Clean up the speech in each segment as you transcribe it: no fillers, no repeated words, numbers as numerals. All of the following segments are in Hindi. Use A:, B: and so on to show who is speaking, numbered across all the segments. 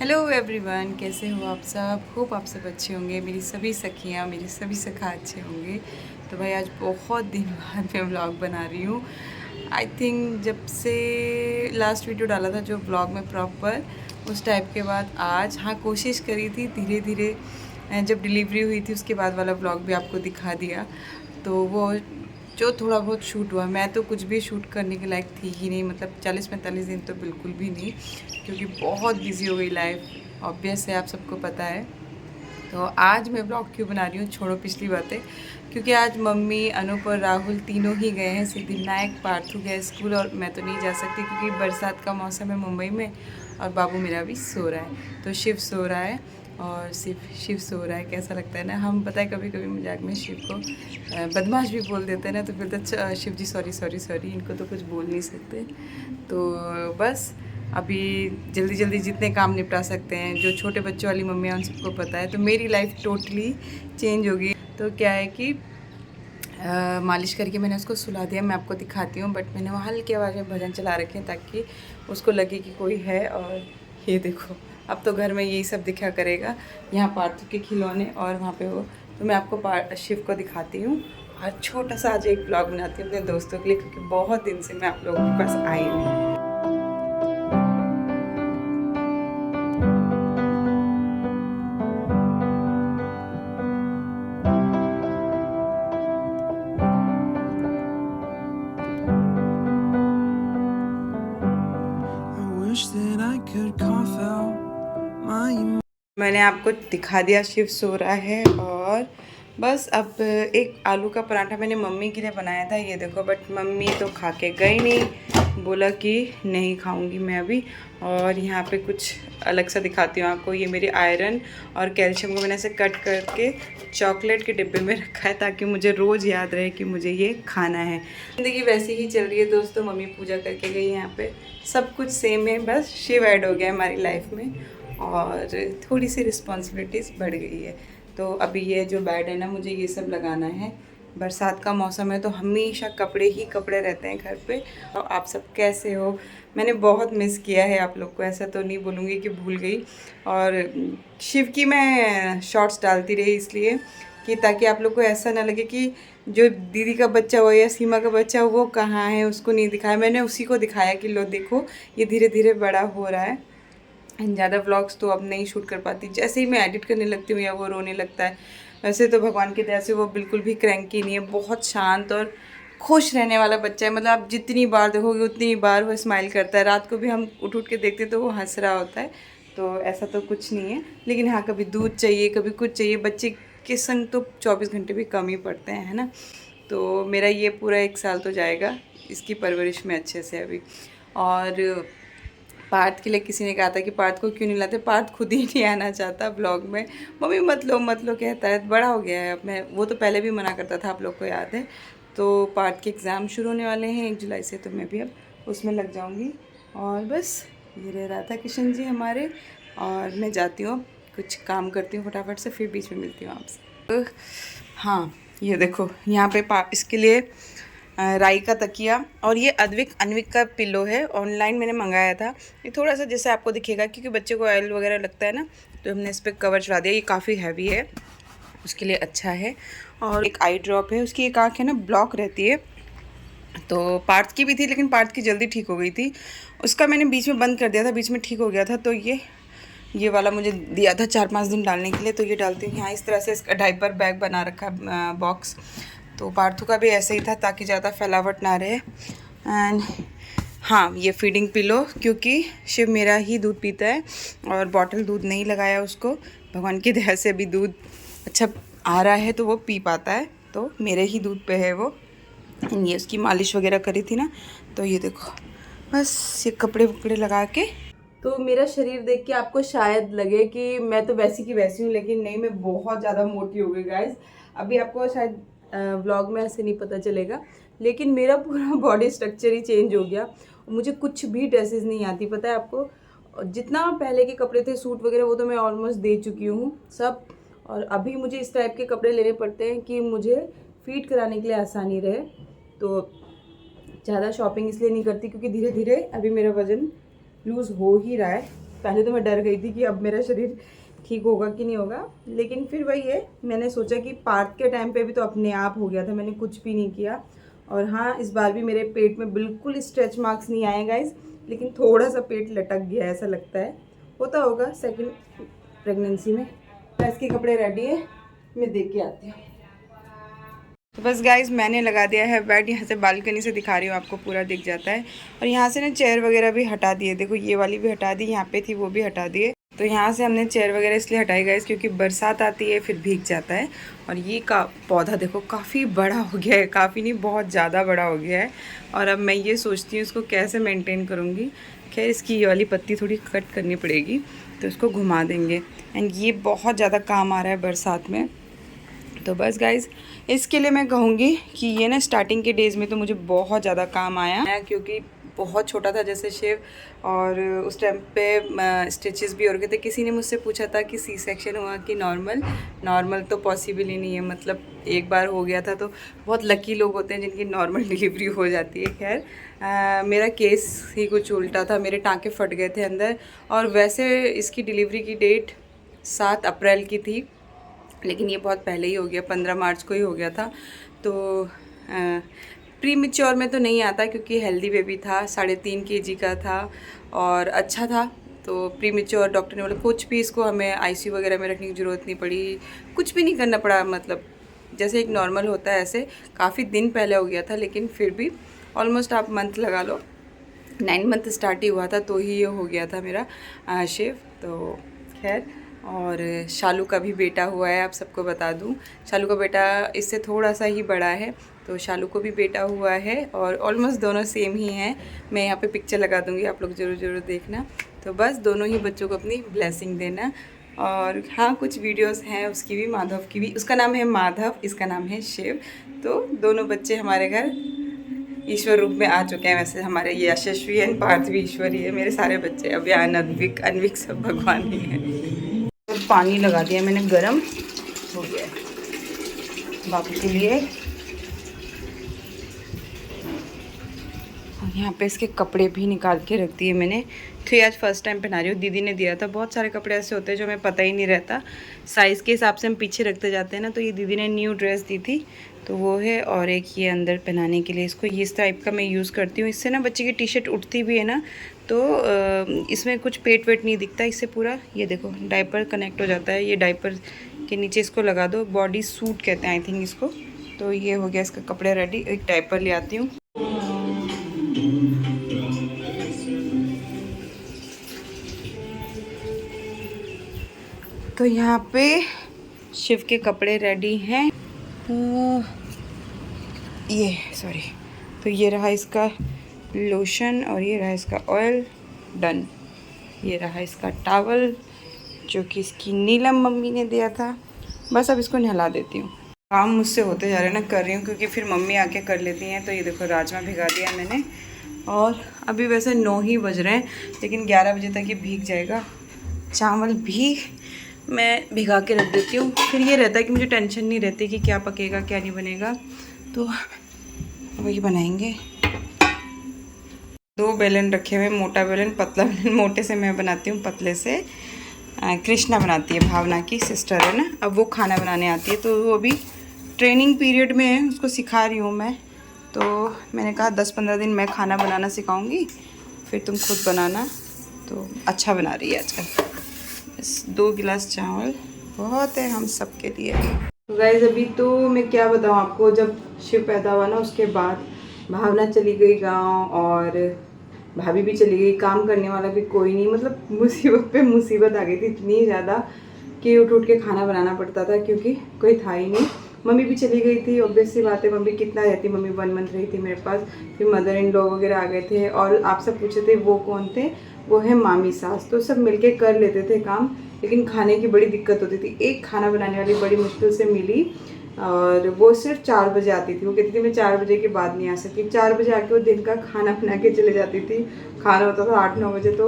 A: हेलो एवरीवन, कैसे हो आप सब। होप आप सब अच्छे होंगे। मेरी सभी सखियाँ, मेरे सभी सखा अच्छे होंगे। तो भाई आज बहुत दिन बाद मैं व्लॉग बना रही हूँ। आई थिंक जब से लास्ट वीडियो डाला था जो व्लॉग में प्रॉपर उस टाइप के बाद आज हाँ कोशिश करी थी धीरे धीरे। जब डिलीवरी हुई थी उसके बाद वाला व्लॉग भी आपको दिखा दिया। तो वो जो थोड़ा बहुत शूट हुआ, मैं तो कुछ भी शूट करने के लायक थी ही नहीं, मतलब 40-45 दिन तो बिल्कुल भी नहीं, क्योंकि बहुत बिजी हो गई लाइफ। ऑब्वियस है, आप सबको पता है। तो आज मैं ब्लॉग क्यों बना रही हूँ, छोड़ो पिछली बातें। क्योंकि आज मम्मी, अनूप और राहुल तीनों ही गए हैं सिद्धिविनायक। पार्थू गए स्कूल और मैं तो नहीं जा सकती क्योंकि बरसात का मौसम है मुंबई में, और बाबू मेरा भी सो रहा है। तो शिव सो रहा है और शिव सो रहा है। कैसा लगता है ना, हम पता है कभी कभी मजाक में शिव को बदमाश भी बोल देते हैं ना, तो फिर तो शिव जी सॉरी सॉरी सॉरी, इनको तो कुछ बोल नहीं सकते। तो बस अभी जल्दी जल्दी जितने काम निपटा सकते हैं, जो छोटे बच्चों वाली मम्मी हैं उन सबको पता है। तो मेरी लाइफ टोटली चेंज होगी। तो क्या है कि मालिश करके मैंने उसको सुला दिया, मैं आपको दिखाती हूँ। बट मैंने वहाँ हल्की आवाज़ में भजन चला रखे हैं ताकि उसको लगे कि कोई है। और ये देखो, अब तो घर में यही सब दिखा करेगा, यहाँ पार्थू के खिलौने और वहाँ पे वो। तो मैं आपको शिव को दिखाती हूँ और छोटा सा आज एक ब्लॉग बनाती हूँ अपने दोस्तों के लिए, क्योंकि बहुत दिन से मैं आप लोगों के पास आई नहीं। मैंने आपको दिखा दिया शिव सो रहा है। और बस अब एक आलू का पराठा मैंने मम्मी के लिए बनाया था, ये देखो। बट मम्मी तो खा के गई नहीं, बोला कि नहीं खाऊंगी मैं अभी। और यहाँ पे कुछ अलग सा दिखाती हूँ आपको। ये मेरी आयरन और कैल्शियम को मैंने ऐसे कट करके चॉकलेट के डिब्बे में रखा है ताकि मुझे रोज़ याद रहे कि मुझे ये खाना है। ज़िंदगी वैसी ही चल रही है दोस्तों। मम्मी पूजा करके गई, यहाँ पे सब कुछ सेम है, बस शिव ऐड हो गया है हमारी लाइफ में और थोड़ी सी रिस्पॉन्सिबिलिटीज़ बढ़ गई है। तो अभी ये जो बेड है ना, मुझे ये सब लगाना है। बरसात का मौसम है तो हमेशा कपड़े ही कपड़े रहते हैं घर पे। तो आप सब कैसे हो? मैंने बहुत मिस किया है आप लोग को, ऐसा तो नहीं बोलूँगी कि भूल गई। और शिव की मैं शॉर्ट्स डालती रही इसलिए कि ताकि आप लोग को ऐसा ना लगे कि जो दीदी का बच्चा हो या सीमा का बच्चा हो वो कहाँ है, उसको नहीं दिखाया। मैंने उसी को दिखाया कि लो देखो ये धीरे धीरे बड़ा हो रहा है। ज़्यादा व्लॉग्स तो अब नहीं शूट कर पाती, जैसे ही मैं एडिट करने लगती हूँ या वो रोने लगता है। वैसे तो भगवान की दया से वो बिल्कुल भी क्रैंकी नहीं है, बहुत शांत और खुश रहने वाला बच्चा है। मतलब आप जितनी बार देखोगे उतनी बार वो स्माइल करता है। रात को भी हम उठ उठ के देखते तो वो हंस रहा होता है। तो ऐसा तो कुछ नहीं है, लेकिन हाँ कभी दूध चाहिए कभी कुछ चाहिए। बच्चे के संग तो 24 घंटे भी कम ही पड़ते हैं, है ना। तो मेरा ये पूरा 1 साल तो जाएगा इसकी परवरिश में अच्छे से अभी। और पार्थ के लिए किसी ने कहा था कि पार्थ को क्यों नहीं लाते, पार्थ खुद ही नहीं आना चाहता ब्लॉग में। मम्मी मत लो कहता है, बड़ा हो गया है अब। मैं वो तो पहले भी मना करता था, आप लोग को याद है। तो पार्थ के एग्ज़ाम शुरू होने वाले हैं 1 जुलाई से, तो मैं भी अब उसमें लग जाऊँगी। और बस ये रह राधा किशन जी हमारे। और मैं जाती हूँ, कुछ काम करती हूँ फटाफट से, फिर बीच में मिलती हूँ आपसे। तो हाँ ये देखो, यहाँ पे इसके लिए राई का तकिया, और ये अनविक का पिलो है, ऑनलाइन मैंने मंगाया था। ये थोड़ा सा जैसे आपको दिखेगा क्योंकि बच्चे को ऑयल वगैरह लगता है ना, तो हमने इस पर कवर चढ़ा दिया। ये काफ़ी हैवी है, उसके लिए अच्छा है। और एक आई ड्रॉप है, उसकी एक आँख है ना ब्लॉक रहती है। तो पार्थ की भी थी लेकिन पार्थ की जल्दी ठीक हो गई थी, उसका मैंने बीच में बंद कर दिया था, बीच में ठीक हो गया था। तो ये वाला मुझे दिया था 4-5 दिन डालने के लिए, तो ये डालती हूँ यहाँ। इस तरह से इसका डाइपर बैग बना रखा बॉक्स। तो पार्थू का भी ऐसे ही था ताकि ज़्यादा फैलावट ना रहे। एंड हाँ ये फीडिंग पिलो, क्योंकि शिव मेरा ही दूध पीता है और बॉटल दूध नहीं लगाया उसको। भगवान की दया से अभी दूध अच्छा आ रहा है तो वो पी पाता है, तो मेरे ही दूध पे है वो। ये उसकी मालिश वगैरह करी थी ना, तो ये देखो बस ये कपड़े वपड़े लगा के। तो मेरा शरीर देख के आपको शायद लगे कि मैं तो वैसी की वैसी हूँ, लेकिन नहीं, मैं बहुत ज़्यादा मोटी हो गई गाइज। अभी आपको शायद व्लॉग में ऐसे नहीं पता चलेगा, लेकिन मेरा पूरा बॉडी स्ट्रक्चर ही चेंज हो गया। मुझे कुछ भी ड्रेसेस नहीं आती, पता है आपको। जितना पहले के कपड़े थे सूट वगैरह वो तो मैं ऑलमोस्ट दे चुकी हूँ सब। और अभी मुझे इस टाइप के कपड़े लेने पड़ते हैं कि मुझे फीड कराने के लिए आसानी रहे। तो ज़्यादा शॉपिंग इसलिए नहीं करती क्योंकि धीरे धीरे अभी मेरा वज़न लूज़ हो ही रहा है। पहले तो मैं डर गई थी कि अब मेरा शरीर ठीक होगा कि नहीं होगा, लेकिन फिर वही है, मैंने सोचा कि पार्थ के टाइम पे भी तो अपने आप हो गया था, मैंने कुछ भी नहीं किया। और हाँ, इस बार भी मेरे पेट में बिल्कुल स्ट्रेच मार्क्स नहीं आए गाइस, लेकिन थोड़ा सा पेट लटक गया ऐसा लगता है, होता होगा सेकंड प्रेगनेंसी में। गैस के कपड़े रेडी है, मैं देख के आती हूँ। तो बस गाइस मैंने लगा दिया है बेड, यहाँ से बालकनी से दिखा रही हूँ आपको, पूरा दिख जाता है। और यहाँ से ना चेयर वगैरह भी हटा दिए, देखो ये वाली भी हटा दी, यहाँ पे थी वो भी हटा दिए। तो यहाँ से हमने चेयर वगैरह इसलिए हटाई गाइस क्योंकि बरसात आती है फिर भीग जाता है। और ये पौधा देखो काफ़ी बड़ा हो गया है, काफ़ी नहीं बहुत ज़्यादा बड़ा हो गया है। और अब मैं ये सोचती हूँ इसको कैसे मेनटेन करूँगी। खैर इसकी ये वाली पत्ती थोड़ी कट करनी पड़ेगी, तो इसको घुमा देंगे। एंड ये बहुत ज़्यादा काम आ रहा है बरसात में। तो बस गाइज़ इसके लिए मैं कहूँगी कि ये ना स्टार्टिंग के डेज़ में तो मुझे बहुत ज़्यादा काम आया, क्योंकि बहुत छोटा था जैसे शिव, और उस टाइम पे स्टिचेस भी हो गए थे। किसी ने मुझसे पूछा था कि सी सेक्शन हुआ कि नॉर्मल तो पॉसिबल ही नहीं है, मतलब एक बार हो गया था तो बहुत लकी लोग होते हैं जिनकी नॉर्मल डिलीवरी हो जाती है। खैर मेरा केस ही कुछ उल्टा था, मेरे टाँके फट गए थे अंदर। और वैसे इसकी डिलीवरी की डेट 7 अप्रैल की थी, लेकिन ये बहुत पहले ही हो गया, 15 मार्च को ही हो गया था। तो प्री मैच्योर में तो नहीं आता क्योंकि हेल्दी बेबी था, 3.5 kg का था और अच्छा था। तो प्री मैच्योर डॉक्टर ने बोला कुछ भी इसको हमें आईसीयू वगैरह में रखने की ज़रूरत नहीं पड़ी, कुछ भी नहीं करना पड़ा, मतलब जैसे एक नॉर्मल होता है ऐसे। काफ़ी दिन पहले हो गया था, लेकिन फिर भी ऑलमोस्ट आप मंथ लगा लो, 9 मंथ स्टार्ट ही हुआ था तो ही ये हो गया था मेरा शिव। तो खैर, और शालू का भी बेटा हुआ है, आप सबको बता दूं। शालू का बेटा इससे थोड़ा सा ही बड़ा है, तो शालू को भी बेटा हुआ है और ऑलमोस्ट दोनों सेम ही हैं। मैं यहाँ पे पिक्चर लगा दूंगी, आप लोग ज़रूर देखना। तो बस दोनों ही बच्चों को अपनी ब्लेसिंग देना। और हाँ, कुछ वीडियोस हैं उसकी भी, माधव की भी। उसका नाम है माधव, इसका नाम है शिव। तो दोनों बच्चे हमारे घर ईश्वर रूप में आ चुके हैं। वैसे हमारे ये यशस्वी है, पार्थ भी ईश्वर ही है, मेरे सारे बच्चे। अभियान, अनविक सब भगवान ही है। तो पानी लगा दिया मैंने, गरम हो गया बाबू के लिए। और यहाँ पे इसके कपड़े भी निकाल के रख दिए मैंने, तो ये आज फर्स्ट टाइम पहना रही हूँ। दीदी ने दिया था, बहुत सारे कपड़े ऐसे होते हैं जो हमें पता ही नहीं रहता, साइज़ के हिसाब से हम पीछे रखते जाते हैं ना। तो ये दीदी ने न्यू ड्रेस दी थी, तो वो है। और एक ये अंदर पहनाने के लिए, इसको इस टाइप का मैं यूज़ करती हूँ। इससे ना बच्चे की टी शर्ट उठती भी है ना, तो इसमें कुछ पेट वेट नहीं दिखता इससे। पूरा ये देखो डायपर कनेक्ट हो जाता है, ये डायपर के नीचे इसको लगा दो, बॉडी सूट कहते हैं आई थिंक इसको। तो ये हो गया इसका कपड़े रेडी। एक डायपर ले आती हूँ। तो यहाँ पे शिव के कपड़े रेडी हैं। तो ये रहा इसका लोशन और ये रहा इसका ऑयल, डन। ये रहा इसका टॉवल जो कि इसकी नीलम मम्मी ने दिया था। बस अब इसको नहला देती हूँ। काम मुझसे होते जा रहे हैं ना, कर रही हूँ क्योंकि फिर मम्मी आके कर लेती हैं। तो ये देखो राजमा भिगा दिया मैंने, और अभी वैसे 9 ही बज रहे हैं, लेकिन 11 बजे तक ये भीग जाएगा। चावल भी मैं भिगा के रख देती हूँ, फिर ये रहता है कि मुझे टेंशन नहीं रहती कि क्या पकेगा क्या नहीं बनेगा, तो वही बनाएंगे। 2 बेलन रखे हुए, मोटा बेलन, पतला बेलन। मोटे से मैं बनाती हूँ, पतले से कृष्णा बनाती है, भावना की सिस्टर है ना। अब वो खाना बनाने आती है, तो वो अभी ट्रेनिंग पीरियड में है, उसको सिखा रही हूँ मैं। तो मैंने कहा 10-15 दिन मैं खाना बनाना सिखाऊंगी, फिर तुम खुद बनाना। तो अच्छा बना रही है आजकल। बस 2 गिलास चावल बहुत है हम सब के लिए। तो गाइस अभी तो मैं क्या बताऊँ आपको, जब शिव पैदा हुआ ना उसके बाद भावना चली गई गाँव, और भाभी भी चली गई, काम करने वाला भी कोई नहीं। मतलब मुसीबत पे मुसीबत आ गई थी इतनी ज़्यादा कि उठ के खाना बनाना पड़ता था, क्योंकि कोई था ही नहीं। मम्मी भी चली गई थी, ऑब्वियस सी बात है, मम्मी कितना रहती, मम्मी 1 मंथ रही थी मेरे पास। फिर मदर इन लॉ वगैरह आ गए थे, और आप सब पूछे थे वो कौन थे, वो है मामी सास। तो सब मिलके कर लेते थे काम, लेकिन खाने की बड़ी दिक्कत होती थी। एक खाना बनाने वाली बड़ी मुश्किल से मिली, और वो सिर्फ 4 बजे आती थी। वो कहती थी मैं 4 बजे के बाद नहीं आ सकती। 4 बजे आके वो दिन का खाना बना के चले जाती थी। खाना होता था 8-9 बजे, तो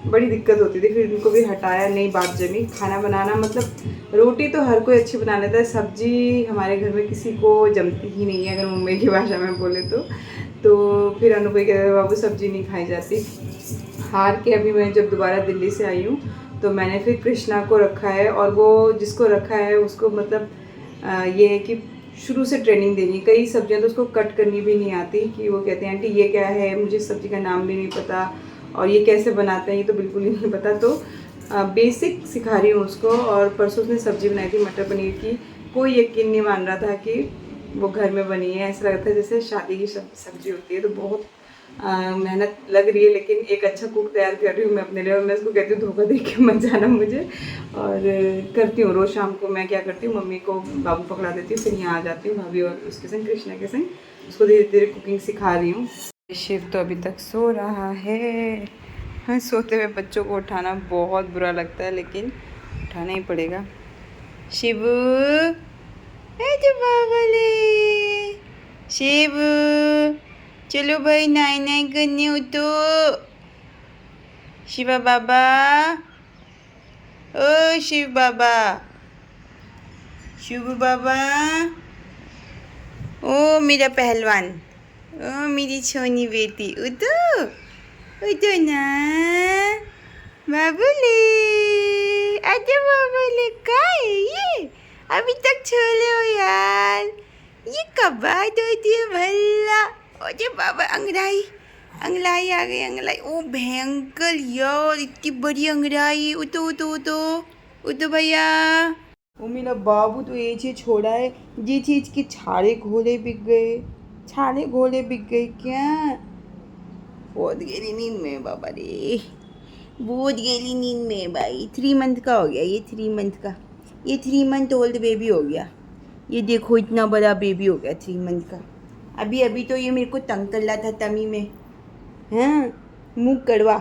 A: बड़ी दिक्कत होती थी। फिर उनको भी हटाया, नई बात जमी। खाना बनाना मतलब रोटी तो हर कोई अच्छी बना लेता है, सब्जी हमारे घर में किसी को जमती ही नहीं है, अगर मुंबई की भाषा में बोले तो तो फिर अनु भाई कहते बाबू सब्जी नहीं खाई जाती। हार के अभी मैं जब दोबारा दिल्ली से आई हूँ तो मैंने फिर कृष्णा को रखा है, और वो जिसको रखा है उसको मतलब ये है कि शुरू से ट्रेनिंग देनी है। कई सब्जियां तो उसको कट करनी भी नहीं आती, कि वो कहते हैं आंटी ये क्या है, मुझे सब्जी का नाम भी नहीं पता और ये कैसे बनाते हैं ये तो बिल्कुल ही नहीं पता। तो बेसिक सिखा रही हूँ उसको। और परसों उसने सब्जी बनाई थी मटर पनीर की, कोई यकीन नहीं मान रहा था कि वो घर में बनी है। ऐसा लगता है जैसे शादी की सब्जी होती है। तो बहुत मेहनत लग रही है, लेकिन एक अच्छा कुक तैयार कर रही हूँ मैं अपने लिए। और मैं उसको कहती हूँ धोखा दे के मत जाना मुझे। और करती हूँ रोज़ शाम को मैं क्या करती हूँ, मम्मी को बाबू पकड़ा देती हूँ, फिर यहाँ आ जाती हूँ भाभी और उसके संग कृष्णा के संग उसको धीरे धीरे कुकिंग सिखा रही हूँ। शिव तो अभी तक सो रहा है। हाँ, सोते हुए बच्चों को उठाना बहुत बुरा लगता है, लेकिन उठाना ही पड़ेगा। शिव शिव चलो भाई नाई नाई करने हो तो। शिवा बाबा, ओ शिव बाबा, शिव बाबा, ओ मेरा पहलवान, ओ मेरी छोनी बेटी, उठो उठो ना बाबूले, आजा बाबूले। क्या है ये, अभी तक छोले हो यार, ये कब बात होती है भला। अरे बाबा अंगड़ाई अंगड़ाई आ गई, अंगड़ाई। ओ भयंकर यार, इतनी बड़ी अंगड़ाई। उठो उठो उठो उठो भैया। वो मेरा बाबू तो ये चीज छोड़ा है, ये चीज के छाले घोले बिक गए, छाले घोले बिक गए क्या। बहुत गहरी नींद में बाबा रे, बहुत गहरी नींद में भाई। 3 मंथ का हो गया ये, 3 मंथ का, ये 3 मंथ ओल्ड बेबी हो गया। ये देखो इतना बड़ा बेबी हो गया 3 मंथ का। अभी अभी तो ये मेरे को तंग कर रहा था तमी में। हाँ, मुँह कड़वा,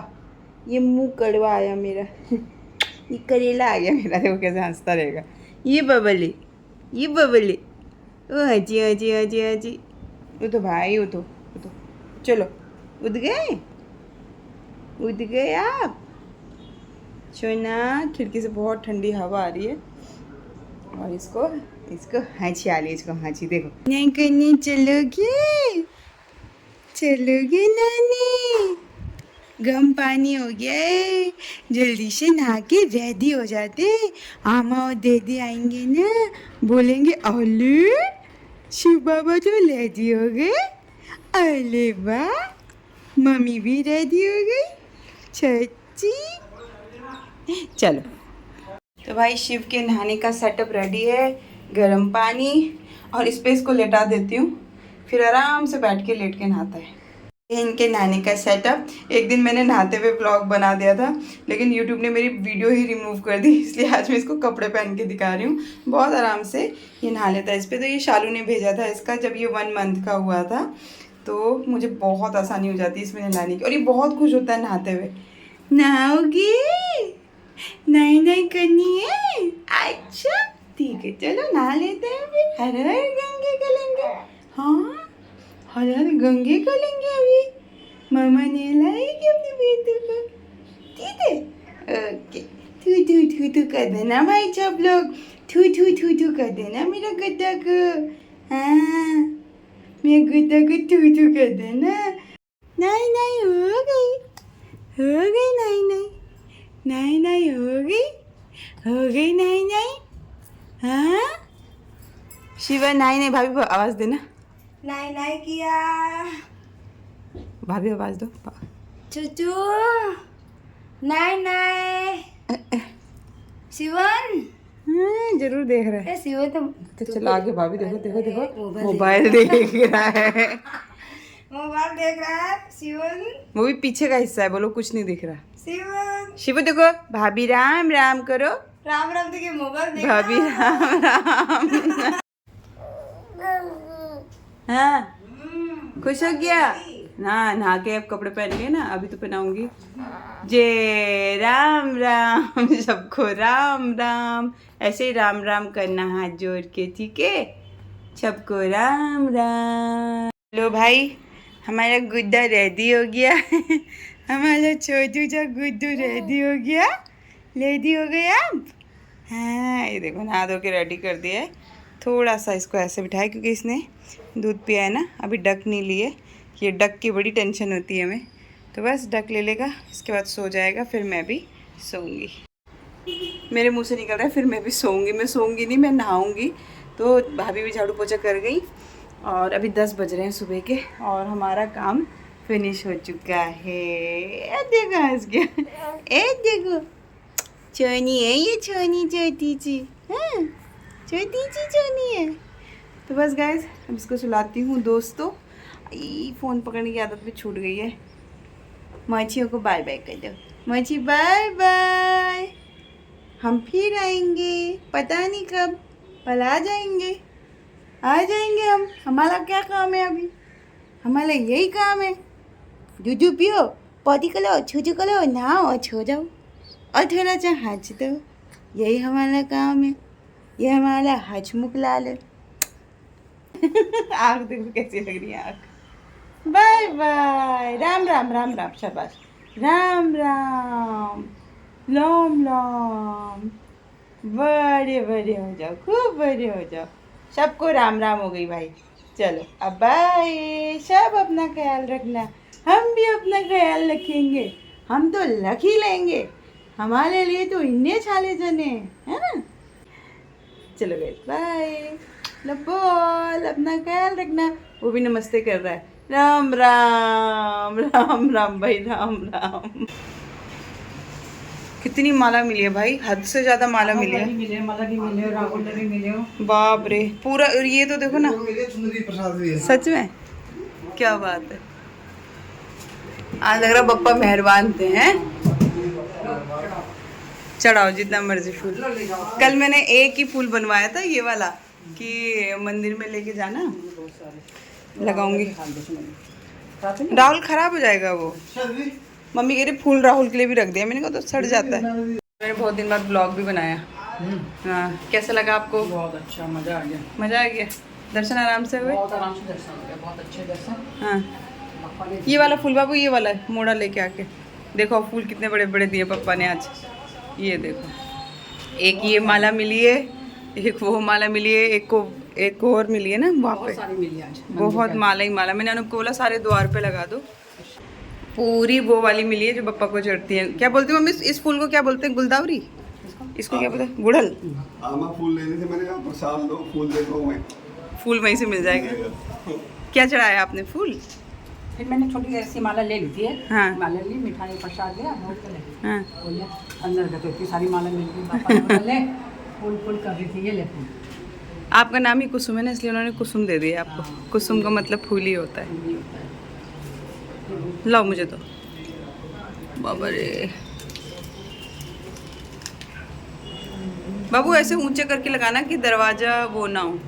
A: ये मुँह कड़वा आया मेरा। ये करेला आ गया मेरा, देखो कैसे हंसता रहेगा। ये बबले, ये बबले, ओ हजी हजी हजी हजी। वो तो भाई, वो तो चलो, उठ गए, उठ गए आप। सोना, खिड़की से बहुत ठंडी हवा आ रही है। और इसको हाँची आ रही है, इसको हाँची देखो। नहीं करने चलोगे, चलोगे नानी, गम पानी हो गया है, जल्दी से नहा के रेडी हो जाते। आमा और दीदी आएंगे ना, बोलेंगे अले शिव बाबा तो रेडी हो गए, अरे वाह मम्मी भी रेडी हो गई, चाची। चलो, तो भाई शिव के नहाने का सेटअप रेडी है। गर्म पानी, और इस पे इसको लेटा देती हूँ, फिर आराम से बैठ के लेट के नहाता है। इनके नहाने का सेटअप, एक दिन मैंने नहाते हुए ब्लॉग बना दिया था, लेकिन यूट्यूब ने मेरी वीडियो ही रिमूव कर दी, इसलिए आज मैं इसको कपड़े पहन के दिखा रही हूँ। बहुत आराम से ये नहा लेता है इस पर। तो ये शालू ने भेजा था इसका, जब ये 1 मंथ का हुआ था, तो मुझे बहुत आसानी हो जाती है इसमें नहाने की। और ये बहुत खुश होता है नहाते हुए। नहाओगी, नहीं नहीं करनी है, अच्छा ठीक है चलो नहा लेते हैं फिर। हर हर गंगे कलेंगे, हाँ हर हर गंगे कलेंगे अभी। मामा ने लाएगी अपनी बेटी को, ठीक है, ओके। थू थू थू थू कर देना भाई सब लोग, थू थू थू थू कर देना मेरा गद्दा को। हाँ, मेरे गद्दा को थू थू कर देना। नहीं नहीं हो गई, हो गई, नहीं नहीं नहीं नहीं हो गई, हो गई, नहीं नहीं। हाँ शिवा, नहीं नहीं भाभी आवाज देना। नहीं नहीं किया, भाभी आवाज दो। चुचू, नहीं नहीं। शिवन जरूर देख रहा है शिवन। तो चलो आगे, भाभी देखो देखो देखो, मोबाइल देख रहा है, मोबाइल देख रहा है शिवन। वो भी पीछे का हिस्सा है, बोलो कुछ नहीं दिख रहा। शिवन, शिव देखो, भाभी राम राम करो, राम राम देखिए, मोबाइल देख, भाभी राम राम। हाँ खुश हो गया ना, नहा के अब कपड़े पहन लिए ना, अभी तो पहनाऊंगी। जय राम राम, सबको राम राम, ऐसे ही राम राम करना हाथ जोड़ के, ठीक है, सबको राम राम। लो भाई, हमारा गुड्डा रेडी हो गया। हमारा छोटू सा गुड्डू रेडी हो गया, रेडी हो गए आप। हाँ ये देखो, नहा धो के रेडी कर दिया है। थोड़ा सा इसको ऐसे बिठाया क्योंकि इसने दूध पिया है ना, अभी डक नहीं लिए, ये डक की बड़ी टेंशन होती है हमें। तो बस डक ले लेगा, इसके बाद सो जाएगा, फिर मैं भी सोऊंगी। मेरे मुंह से निकल रहा है फिर मैं भी सोऊंगी। मैं सोऊंगी नहीं, मैं नहाऊंगी। तो भाभी भी झाड़ू पोछा कर गई और अभी 10 बज रहे हैं सुबह के और हमारा काम फिनिश हो चुका है। ए देखो हंस गया। ए देखो छोनी है ये, छोनी छोटी सी, हाँ छोटी सी छोनी है। तो बस गाइस अब इसको सुलाती हूँ। दोस्तों फ़ोन पकड़ने की आदत भी छूट गई है। मच्छियों को बाय बाय कर दो। मच्छी बाय बाय, हम फिर आएंगे, पता नहीं कब, पर आ जाएंगे, आ जाएंगे हम। हमारा क्या काम है अभी, हमारा यही काम है, दूध पियो, पौधी करो, छूजू करो, नहाओ और छो जाओ और थोड़ा सा हंस दो। यही हमारा काम है, ये हमारा हंसमुख लाल है। आँख देखो कैसी लग रही है आँख। बाय बाय, राम राम राम राम, शाबाश, राम राम, राम राम। बड़े बड़े हो जाओ, खूब बड़े हो जाओ। सबको राम राम हो गई भाई। चलो अब बाय। सब अपना ख्याल रखना, हम भी अपना ख्याल रखेंगे। हम तो रख ही लेंगे, हमारे लिए तो इन्ने छाले जने है ना। चलो गए, बाय। बोल अपना ख्याल रखना। वो भी नमस्ते कर रहा है। राम राम राम राम भाई, राम राम। कितनी माला मिली है भाई, हद से ज्यादा माला मिली है।
B: माला की मिले, राहुल भी मिले।
A: बाप रे, पूरा ये तो देखो ना, सच में क्या बात है। आज लग रहा पप्पा मेहरबान थे हैं। चढ़ाओ जितना मर्जी फूल। कल मैंने एक ही फूल बनवाया था ये वाला कि मंदिर में लेके जाना, लगाऊंगी। राहुल खराब हो जाएगा वो। मम्मी कह रही फूल राहुल के लिए भी रख दिया। मैंने कहा तो सड़ जाता है। मैंने बहुत दिन बाद ब्लॉग भी बनाया। हाँ, कैसा लगा आपको?
B: बहुत अच्छा, मजा आ गया।
A: मजा आ गया। दर्शन आराम से हुए?
B: बहुत आराम से दर्शन हो गया, बहुत अच्छे दर्शन।
A: हाँ, ये वाला फूल बाबू, ये वाला है मोड़ा लेके आके देखो। फूल कितने बड़े बड़े दिए पापा ने आज। ये देखो, एक ये माला मिली है, एक वो माला मिली है, एक को और मिली है ना वहाँ पे।
B: सारी मिली आज,
A: बहुत माला ही माला। मैंने उनको बोला सारे द्वार पे लगा दो। पूरी वो वाली मिली है जो पप्पा को चढ़ती है। क्या बोलती हूँ मम्मी इस फूल को, क्या बोलते हैं? गुलदावरी, इसको क्या बोलते हैं? गुड़हल।
C: फूल लेने से मैंने कहा प्रसाद दो, फूल देखो। मैं
A: फूल वहीं से मिल जाएगा। क्या चढ़ाया आपने? फूल।
B: फिर मैंने छोटी ऐसी माला ले ली थी।
A: हाँ।
B: माला ली, मिठाई प्रसाद दिया, भोग के ले।
A: हाँ,
B: बोले अंदर का तो इतनी सारी माला मिल गई। पापा ले फूल फूल कर रही थी, ये ले फूल।
A: आपका नाम ही कुसुम है ना, इसलिए उन्होंने कुसुम दे दिया आपको। कुसुम का मतलब फूल ही होता है। लाओ मुझे तो। बाबा रे बाबू, ऐसे ऊंचे करके लगाना कि दरवाजा वो ना हो।